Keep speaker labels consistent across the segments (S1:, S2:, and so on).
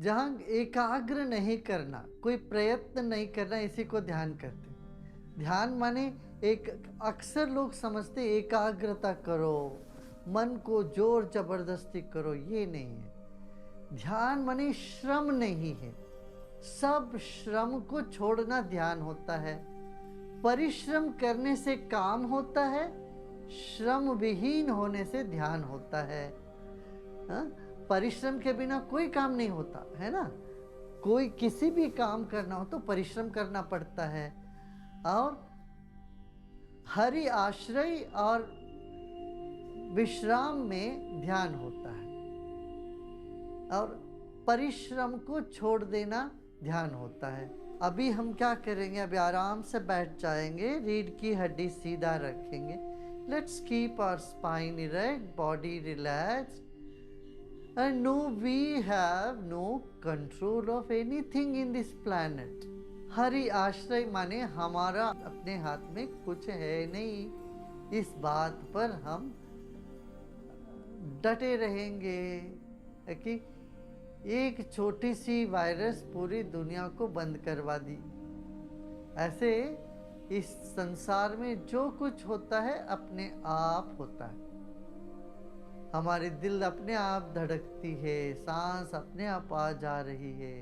S1: जहाँ एकाग्र नहीं करना, कोई प्रयत्न नहीं करना, इसी को ध्यान कहते हैं। ध्यान माने एक, अक्सर लोग समझते एकाग्रता करो, मन को जोर जबरदस्ती करो, ये नहीं है। ध्यान माने श्रम नहीं है, सब श्रम को छोड़ना ध्यान होता है। परिश्रम करने से काम होता है, श्रम विहीन होने से ध्यान होता है। हा? परिश्रम के बिना कोई काम नहीं होता है ना। कोई किसी भी काम करना हो तो परिश्रम करना पड़ता है। और हरि आश्रय और विश्राम में ध्यान होता है, और परिश्रम को छोड़ देना ध्यान होता है। अभी हम क्या करेंगे, अभी आराम से बैठ जाएंगे, रीढ़ की हड्डी सीधा रखेंगे। Let's keep our spine erect, body relax, and no, we have no control of anything in this planet. Hari आश्रय माने हमारा अपने हाथ में कुछ है नहीं, इस बात पर हम डटे रहेंगे कि एक छोटी सी वायरस पूरी दुनिया को बंद करवा दी। ऐसे इस संसार में जो कुछ होता है अपने आप होता है। हमारी दिल अपने आप धड़कती है, सांस अपने आप आ जा रही है,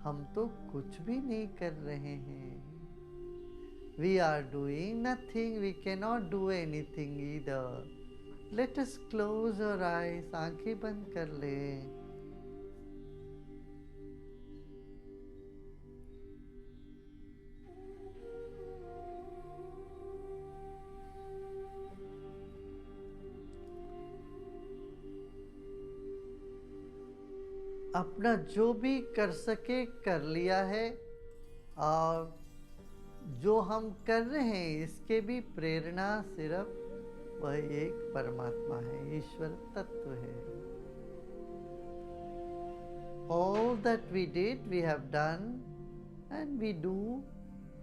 S1: हम तो कुछ भी नहीं कर रहे हैं। We are doing nothing, we cannot do anything either. Let us close our eyes, आंखें बंद कर लें। अपना जो भी कर सके कर लिया है, और जो हम कर रहे हैं इसके भी प्रेरणा सिर्फ वह एक परमात्मा है, ईश्वर तत्व है। All that we did, we have done, and we do,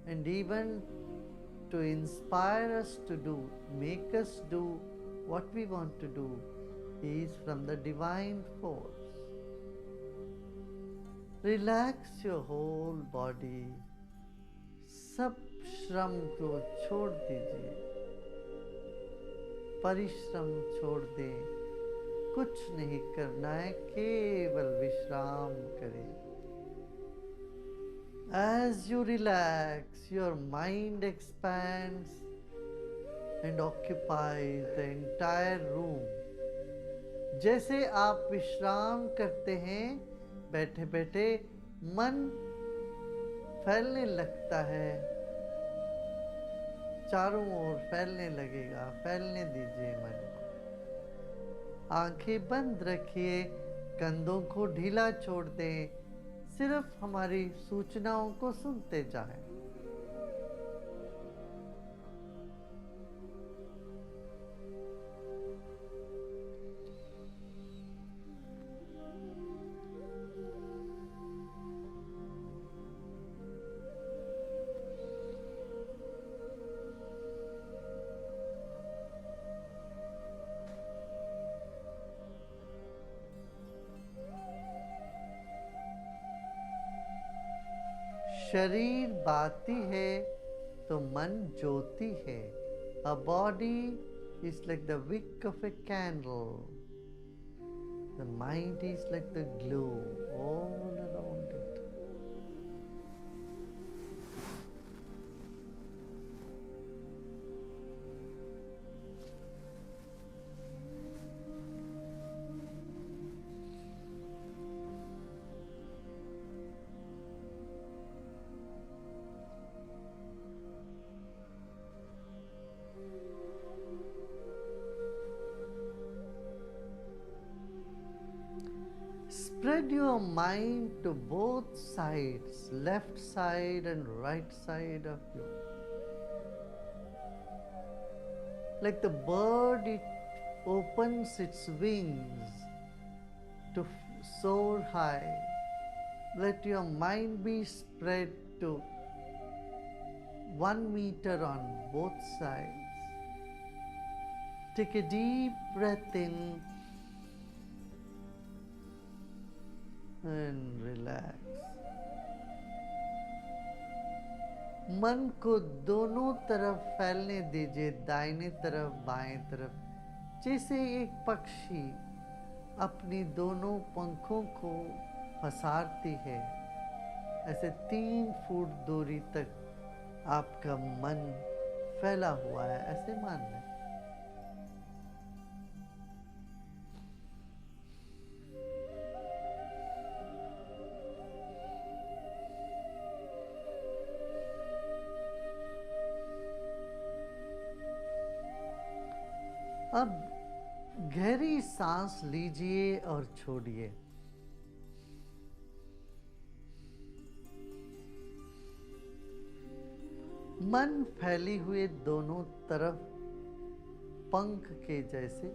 S1: and even to inspire us to do, make us do what we want to do, is from the divine force. Relax your whole body, सब श्रम को छोड़ दीजिए, परिश्रम छोड़ दें, कुछ नहीं करना है, केवल विश्राम करें। As you relax, your mind expands and occupies the entire room. जैसे आप विश्राम करते हैं, बैठे बैठे मन फैलने लगता है, चारों ओर फैलने लगेगा, फैलने दीजिए मन को। आंखें बंद रखिए, कंधों को ढीला छोड़ दें, सिर्फ हमारी सूचनाओं को सुनते जाएं। शरीर बाती है तो मन ज्योति है। A body is like the wick of a candle. The mind is like the glow all around it. Spread your mind to both sides, left side and right side of you. Like the bird, it opens its wings to soar high. Let your mind be spread to 1 meter on both sides. Take a deep breath in. And relax. मन को दोनों तरफ फैलने दीजिए, दाहिने तरफ बाएं तरफ, जैसे एक पक्षी अपनी दोनों पंखों को पसारती है, ऐसे 3 फुट दूरी तक आपका मन फैला हुआ है, ऐसे मान लें। अब गहरी सांस लीजिए और छोड़िए। मन फैली हुए दोनों तरफ पंख के जैसे,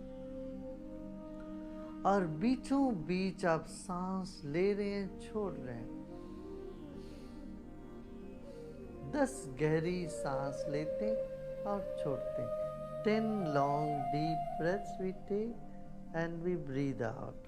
S1: और बीचों बीच आप सांस ले रहे हैं, छोड़ रहे हैं। 10 गहरी सांस लेते और छोड़ते। 10 long deep breaths we take and we breathe out.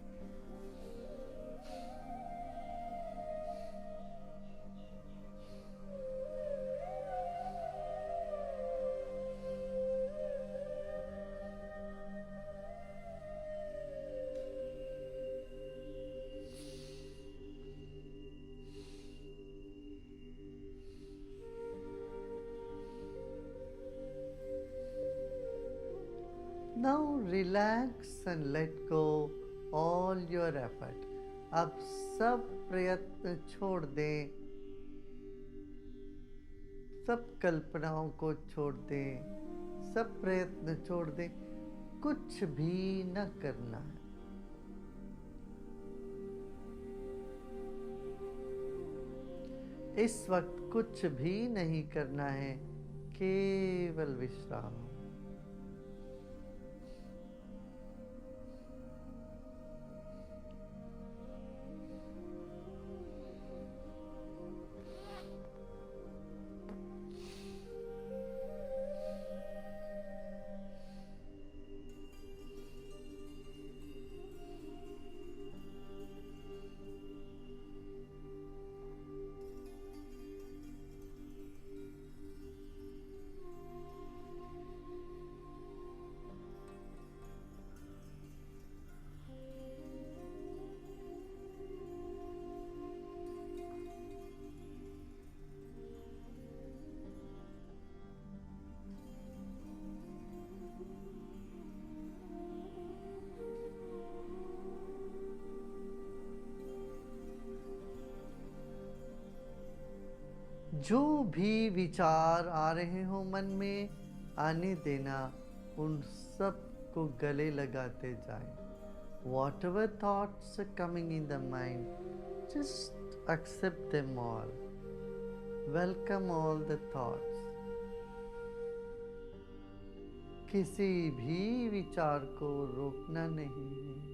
S1: Now relax and let go all your effort. अब सब प्रयत्न छोड़ दें, सब कल्पनाओं को छोड़ दें, सब प्रयत्न छोड़ दें, कुछ भी न करना है। इस वक्त कुछ भी नहीं करना है, केवल विश्राम। जो भी विचार आ रहे हो मन में, आने देना, उन सब को गले लगाते जाएं। Whatever thoughts are coming in the mind, just accept them all. Welcome all the thoughts. किसी भी विचार को रोकना नहीं है।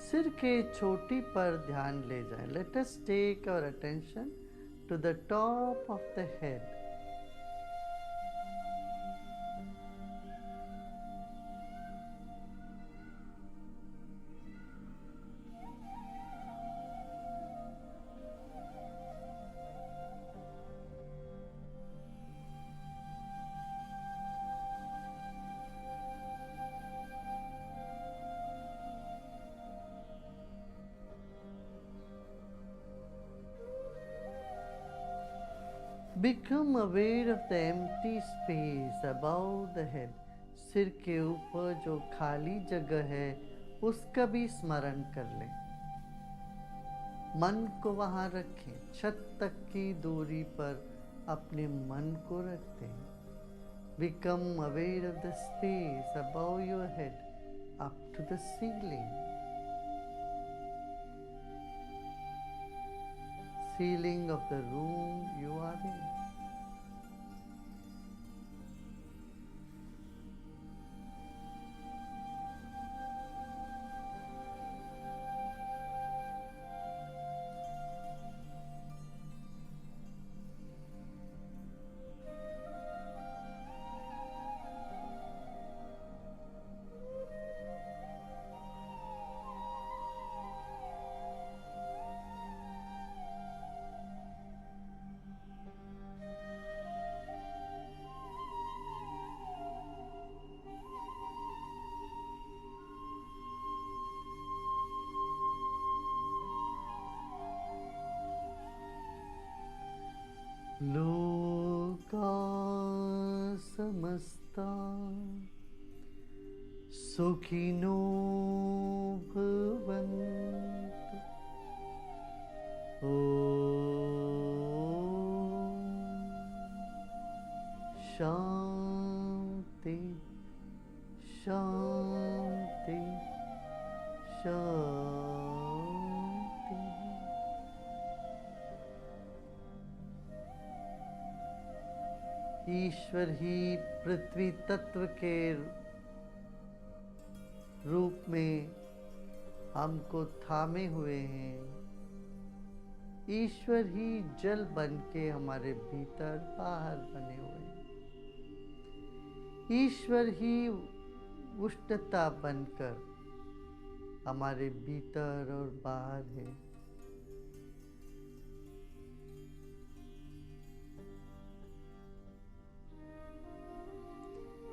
S1: सिर के चोटी पर ध्यान ले जाएं। Let us take our attention to the top of the head. Become aware of the empty space above the head. सिर के ऊपर जो खाली जगह है उसका भी स्मरण कर लें। मन को वहां रखें, छत तक की दूरी पर अपने मन को रखते हैं। Become aware of the space above your head up to the ceiling. Ceiling of the room you are in. लोका समस्ता सुखिनो भवन्तु। ओम शांति शांति शांति। ईश्वर ही पृथ्वी तत्व के रूप में हमको थामे हुए हैं। ईश्वर ही जल बन के हमारे भीतर बाहर बने हुए हैं। ईश्वर ही उष्णता बनकर हमारे भीतर और बाहर है।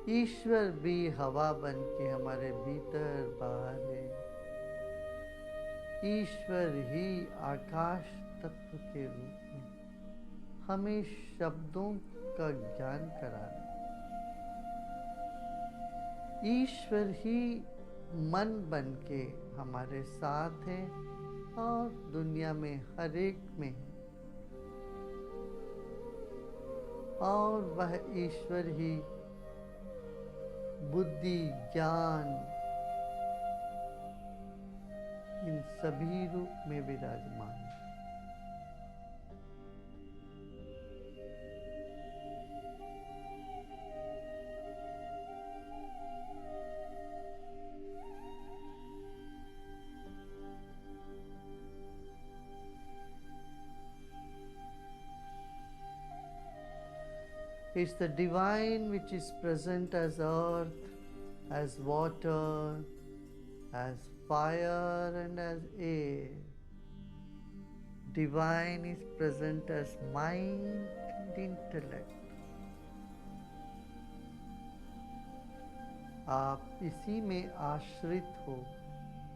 S1: ईश्वर भी हवा बन के हमारे भीतर बाहर है। ईश्वर ही आकाश तत्व के रूप में हमें शब्दों का ज्ञान करा रहे। ईश्वर ही मन बन के हमारे साथ है और दुनिया में हर एक में है। और वह ईश्वर ही बुद्धि ज्ञान इन सभी रूप में विराजमान है। It's the divine which is present as earth, as water, as fire and as air. Divine is present as mind and intellect. आप इसी में आश्रित हो।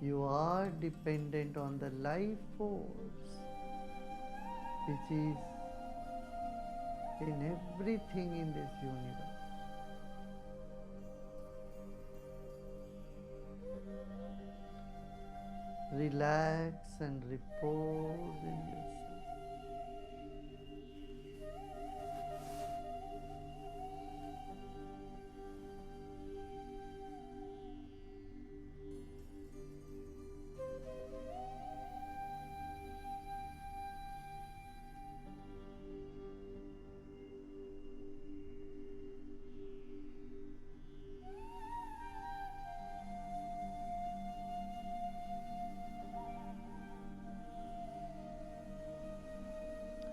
S1: You are dependent on the life force which is in everything in this universe. Relax and repose in yourself.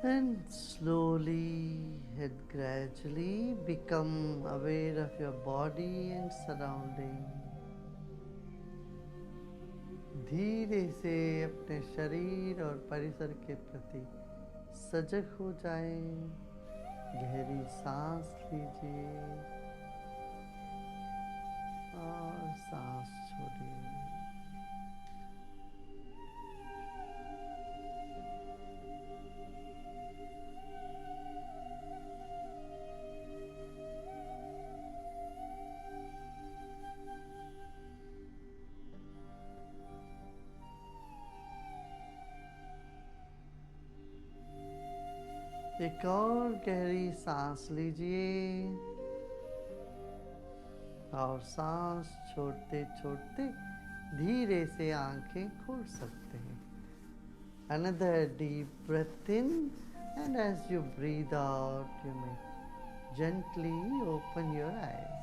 S1: And slowly and gradually become aware of your body and surrounding. धीरे से अपने शरीर और परिसर के प्रति सजग हो जाएं। गहरी सांस लीजिए और सांस छोड़िए। एक और गहरी सांस लीजिए और सांस छोड़ते छोड़ते धीरे से आंखें खोल सकते हैं। Another deep breath in, and as you breathe out, you may gently open your eyes.